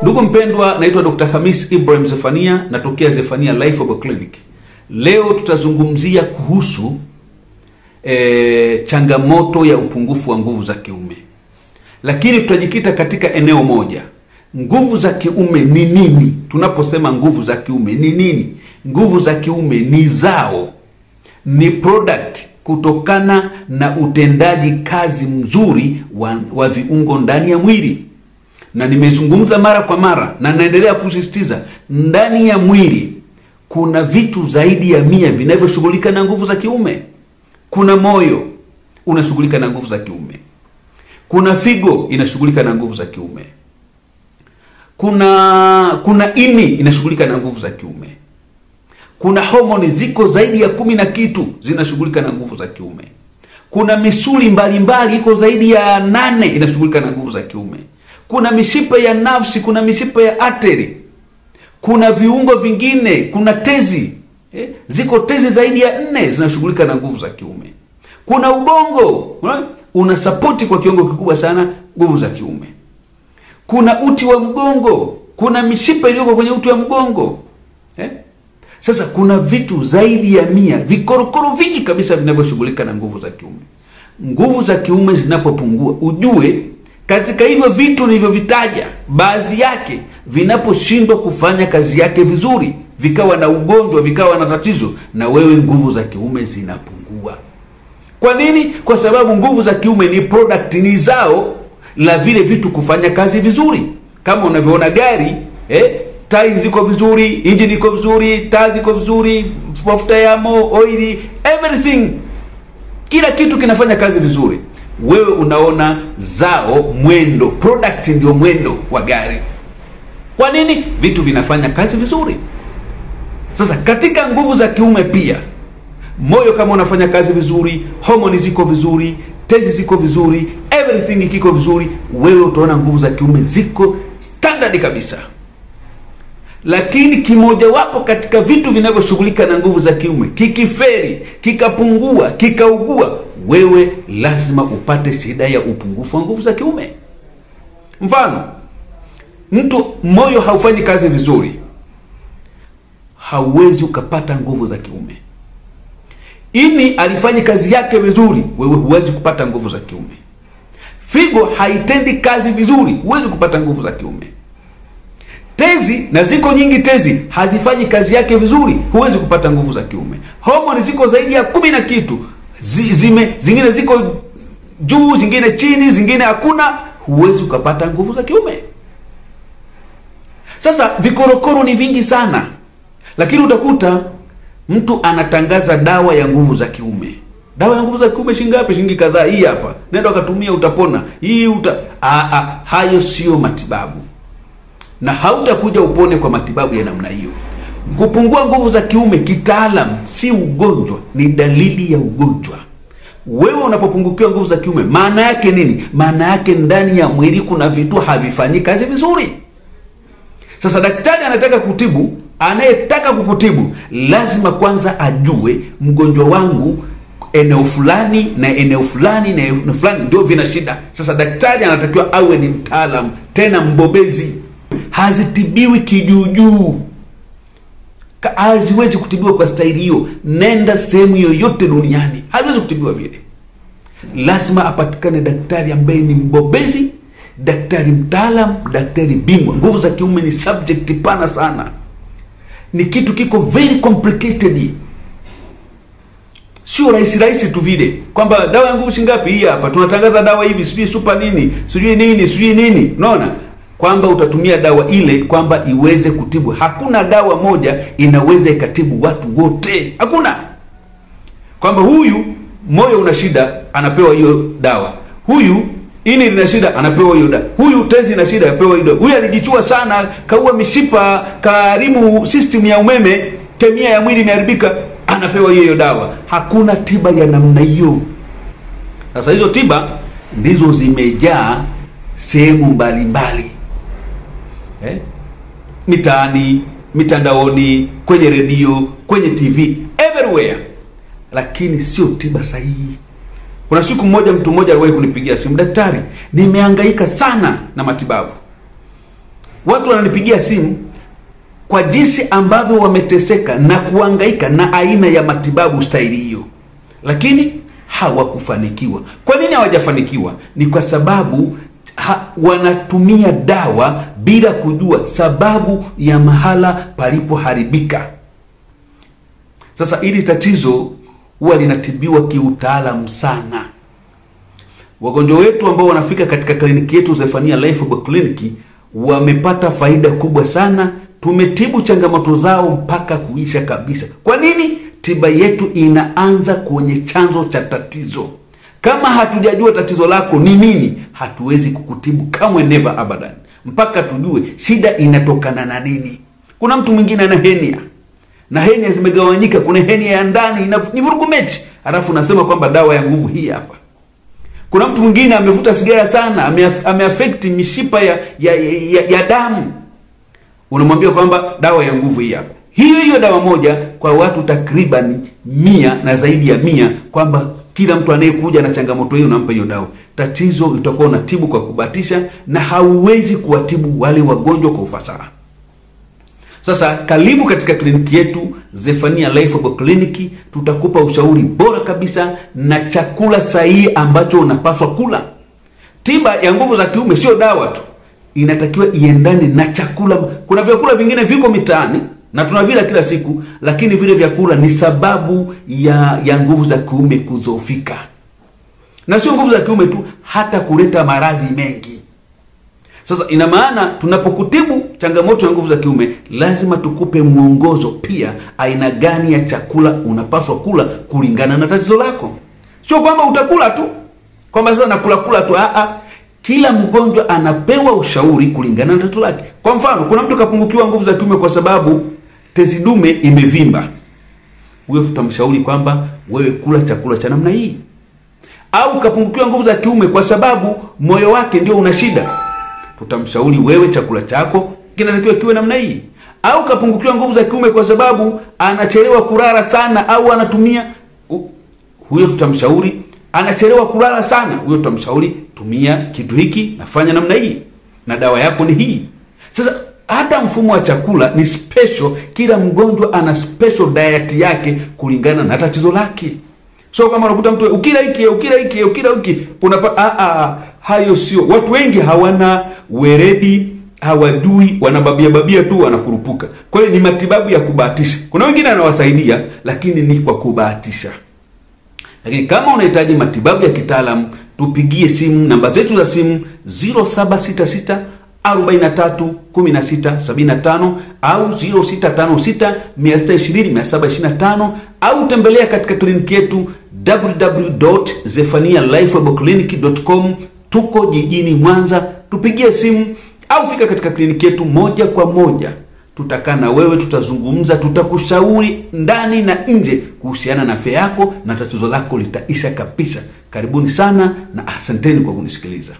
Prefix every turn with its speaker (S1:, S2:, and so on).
S1: Ndugu mpendwa, naitwa Dr. Khamis Ibrahim Zefania, natokea Zefania Life Herbal Clinic. Leo tutazungumzia kuhusu changamoto ya upungufu wa nguvu za kiume. Lakini tutajikita katika eneo moja. Nguvu za kiume ni nini? Tunaposema nguvu za kiume ni nini? Nguvu za kiume ni zao, ni product kutokana na utendaji kazi mzuri wa viungo ndani ya mwili. Na nimezungumza mara kwa mara na naendelea kusisitiza, ndani ya mwili kuna vitu zaidi ya 100 vinavyoshughulika na nguvu za kiume. Kuna moyo unashughulika na nguvu za kiume. Kuna figo inashughulika na nguvu za kiume. Kuna ini inashughulika na nguvu za kiume. Kuna homoni ziko zaidi ya 10 na kitu zinashughulika na nguvu za kiume. Kuna misuli mbalimbali iko zaidi ya 8 inashughulika na nguvu za kiume. Kuna mishipa ya nafsi, kuna mishipa ya ateri. Kuna viungo vingine, kuna tezi. Ziko tezi zaidi ya 4 zinashughulika na nguvu za kiume. Kuna ubongo, unasapoti kwa kiwango kikubwa sana nguvu za kiume. Kuna uti wa mgongo, kuna mishipa iliyoko kwenye uti wa mgongo. Sasa kuna vitu zaidi ya 100, vikorokoro vingi kabisa vinavyoshughulika na nguvu za kiume. Nguvu za kiume zinapopungua, ujue katika hivyo vitu nilivyovitaja, baadhi yake vinaposhindwa kufanya kazi yake vizuri, vikawa na ugonjwa, vikawa na tatizo, na wewe nguvu za kiume zinapungua. Kwa nini? Kwa sababu nguvu za kiume ni product, ni zao la vile vitu kufanya kazi vizuri. Kama unavyoona gari, tairi ziko vizuri, engine iko vizuri, taa ziko vizuri, mafuta yamo, oili, everything, kila kitu kinafanya kazi vizuri. Wewe unaona zao, mwendo, product ndio mwendo wa gari. Kwa nini? Vitu vinafanya kazi vizuri. Sasa katika nguvu za kiume pia, moyo kama unafanya kazi vizuri, homoni ziko vizuri, tezi ziko vizuri, everything kiko vizuri, wewe utaona nguvu za kiume ziko standard kabisa. Lakini kimoja wapo katika vitu vinavyoshughulika na nguvu za kiume kikiferi, kikapungua, kikaugua, wewe lazima upate shida ya upungufu wa nguvu za kiume. Mfano, mtu moyo haufanyi kazi vizuri, hauwezi ukapata nguvu za kiume. Ini alifanyi kazi yake vizuri, wewe huwezi kupata nguvu za kiume. Figo haitendi kazi vizuri, huwezi kupata nguvu za kiume. Tezi, na ziko nyingi tezi, hazifanyi kazi yake vizuri, huwezi kupata nguvu za kiume. Homoni ziko zaidi ya 10 na kitu, zingine ziko juu, zingine chini, zingine hakuna, huwezi ukapata nguvu za kiume. Sasa vikorokoro ni vingi sana, lakini utakuta mtu anatangaza dawa ya nguvu za kiume. Dawa ya nguvu za kiume shilingi ngapi? Shilingi kadhaa, hii hapa, nenda ukatumia utapona. Hayo sio matibabu, na hautakuja upone kwa matibabu ya namna hiyo. Kupungua nguvu za kiume kitaalam si ugonjwa, ni dalili ya ugonjwa. Wewe unapopungukiwa nguvu za kiume, maana yake nini? Maana yake ndani ya mwili kuna vitu havifanyi kazi vizuri. Sasa daktari anataka kutibu, anayetaka kukutibu lazima kwanza ajue mgonjwa wangu eneo fulani na eneo fulani na eneo fulani ndio vina shida. Sasa daktari anatakiwa awe ni mtaalamu, tena mbobezi. Hazitibiwi kijuujuu, haziwezi kutibiwa kwa staili hiyo. Nenda sehemu yoyote duniani, haziwezi kutibiwa vile. Lazima apatikane daktari ambaye ni mbobezi, daktari mtaalamu, daktari bingwa. Nguvu za kiume ni subject pana sana, ni kitu kiko very complicated. Sio rahisi tu vile kwamba dawa ya nguvu shingapi, hii hapa tunatangaza dawa hivi, sijui super nini, sijui nini. Unaona kwamba utatumia dawa ile kwamba iweze kutibu. Hakuna dawa moja inaweza ikatibu watu wote. Hakuna kwamba huyu moyo una shida anapewa hiyo dawa, huyu ini lina shida anapewa hiyo dawa, huyu tezi ina shida anapewa hiyo dawa, huyu alijichua sana, kaua mishipa, karibu system ya umeme, kemia ya mwili imeharibika, anapewa hiyo dawa. Hakuna tiba ya namna hiyo. Sasa hizo tiba ndizo zimejaa sehemu mbalimbali, mitaani, mitandaoni, kwenye redio, kwenye TV, everywhere, lakini sio tiba sahihi. Kuna siku mmoja mtu mmoja aliwahi kunipigia simu, daktari, nimehangaika sana na matibabu. watu wananipigia simu kwa jinsi ambavyo wameteseka na kuhangaika na aina ya matibabu staili hiyo, lakini hawakufanikiwa. Kwa nini hawajafanikiwa? Ni kwa sababu wanatumia dawa bila kujua sababu ya mahala palipoharibika. Sasa hili tatizo huwa linatibiwa kiutaalamu sana. Wagonjwa wetu ambao wanafika katika kliniki yetu Zephania Life Herbal Clinic wamepata faida kubwa sana. Tumetibu changamoto zao mpaka kuisha kabisa. Kwa nini? Tiba yetu inaanza kwenye chanzo cha tatizo. Kama hatujajua tatizo lako ni nini, hatuwezi kukutibu kamwe, never abadan, mpaka tujue shida inatokana na nini. Kuna mtu mwingine ana hernia, na hernia zimegawanyika. Kuna hernia ya ndani ni vurugu mechi, alafu unasema kwamba dawa ya nguvu hii hapa. Kuna mtu mwingine amevuta sigara sana, ameaffect mishipa ya damu, unamwambia kwamba dawa ya nguvu hii hapa. Hiyo dawa moja kwa watu takriban 100 na zaidi ya 100, kwamba kila mtu anayekuja na changamoto hiyo unampa hiyo dawa. Tatizo utakuwa unatibu kwa kubahatisha na hauwezi kuwatibu wale wagonjwa kwa ufasaha. Sasa karibu katika kliniki yetu Zephania Life Herbal Clinic. Tutakupa ushauri bora kabisa na chakula sahihi ambacho unapaswa kula. Tiba ya nguvu za kiume sio dawa tu, inatakiwa iendane na chakula. Kuna vyakula vingine viko mitaani na tunavila kila siku, lakini vile vyakula ni sababu ya nguvu za kiume kudhoofika. Na sio nguvu za kiume tu, hata kuleta maradhi mengi. Sasa ina maana tunapokutibu changamoto ya nguvu za kiume, lazima tukupe mwongozo pia aina gani ya chakula unapaswa kula kulingana na tatizo lako. Sio kwamba utakula tu, kwamba sasa nakula tu. Kila mgonjwa anapewa ushauri kulingana na tatizo lake. Kwa mfano, kuna mtu kapungukiwa nguvu za kiume kwa sababu tezi dume imevimba. Huyo tutamshauri kwamba wewe kula chakula cha namna hii. Au kapungukiwa nguvu za kiume kwa sababu moyo wake ndio una shida. Tutamshauri wewe chakula chako kinatakiwa kiwe namna hii. Au kapungukiwa nguvu za kiume kwa sababu anachelewa kulala sana au anatumia, huyo tutamshauri anachelewa kulala sana. Huyo tutamshauri tumia kitu hiki, nafanya namna hii, na dawa yako ni hii. Sasa hata mfumo wa chakula ni special. Kila mgonjwa ana special diet yake kulingana na tatizo lake. So kama unakuta mtu ukila hiki unapata hayo sio. Watu wengi hawana weredi, hawajui, wanababia tu, wanakurupuka. Kwa hiyo ni matibabu ya kubahatisha. Kuna wengine anawasaidia lakini ni kwa kubahatisha. Lakini kama unahitaji matibabu ya kitaalamu, tupigie simu. Namba zetu za simu 0766 43 16 75 au 0656 620 725, au tembelea katika kliniki yetu www.zephanialifeherbalclinic.com. Tuko jijini Mwanza. Tupigie simu au fika katika kliniki yetu moja kwa moja. Tutakaa na wewe, tutazungumza, tutakushauri ndani na nje kuhusiana na afya yako, na tatizo lako litaisha kabisa. Karibuni sana na asanteni kwa kunisikiliza.